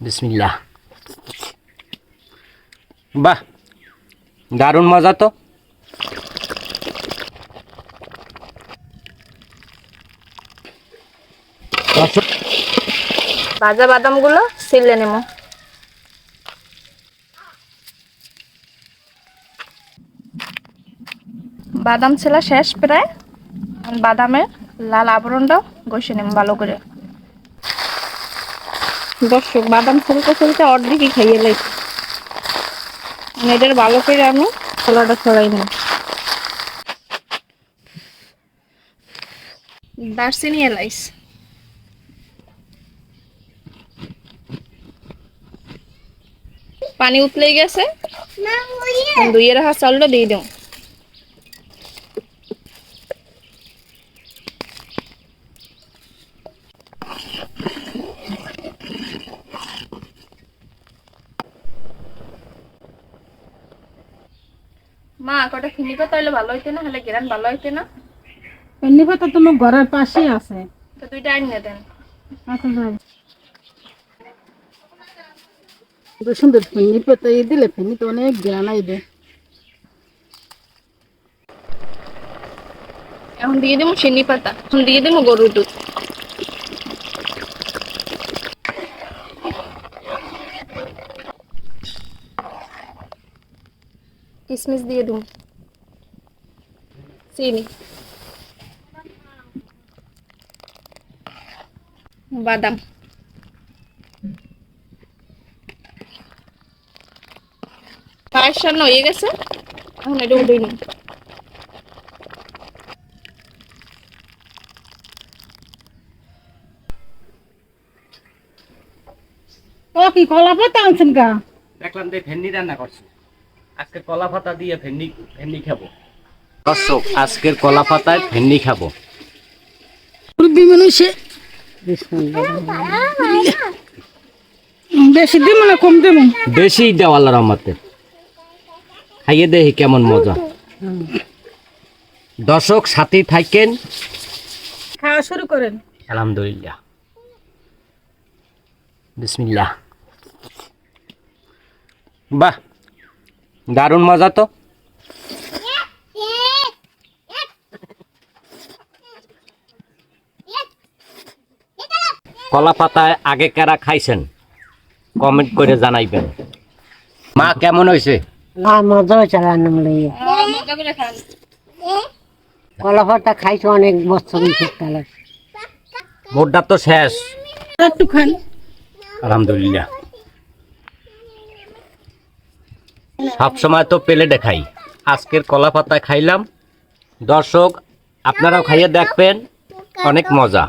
বিসমিল্লাহ। বাহ, দারুণ মজা তো। ভাজা বাদামগুলো ছিলে নেব। বাদাম ছেলা শেষ প্রায়। বাদামের লাল আবরণটাও ঘষে নেব ভালো করে। দর্শক, বাদাম ছেলতে ছেলতে অর্ধেকই খাইয়ে লাই। এটার ভালো করে আমি ছোলাটা ছড়াই নেব। দারচিনি এলাইচ, পানি উতলেই গেছে, ধুয়ে রাখা চালটা দিয়ে দেব। মা, কটা ফিনি পাতা হলে ভালো হইতে না, হলে গেরান ভালো হইতে না। ফেনি পাতা তোমার ঘরের পাশেই আছে। তো দুইটা আনিয়ে দেন। আচ্ছা যাই। সুন্দর ফেনি পাতা দিলে ফেনি তো অনেক জ্ঞান আইবে। এখন দিয়ে দেবো চিনি পাতা, এখন দিয়ে দেবো গরুর দুধ। কিশমিশ দিয়ে দেবো, চিনি, বাদাম, পায়েস রান্না হয়ে গেছে। এখন এটা উঠে নিই। ও কি কলা পাতা আনছেন গা? দেখলাম যে ভেন্ডি রান্না করছে। আজকে কলা পাতা দিয়ে ভেন্ডি খাবো। দর্শক, আজকের কলা পাতায় ভেন্ডি খাবো। মুরব্বী মানুষে বেশি দিব না কম দেব? বেশি দেওয়া আল্লাহর রহমতে। খাইয়ে দেখি কেমন মজা। দর্শক, সাথেই থাকেন। খাওয়া শুরু করেন। আলহামদুলিল্লাহ। বিসমিল্লাহ। বাহ, দারুণ মজা তো। কলা পাতায় আগে কারা খাইছেন কমেন্ট করে জানাইবেন। মা, কেমন হয়েছে? না, মজা হয়েছে রান্না লইয়া। মজা করে খান। কলা পাতা খাইছো অনেক বছর শীতকালে। ভোটটা তো শেষ। একটু খান। আলহামদুলিল্লাহ। সবসময় তো প্লেটে খাই, আজকের কলা পাতায় খাইলাম। দর্শক, আপনারাও খাইয়ে দেখবেন, অনেক মজা।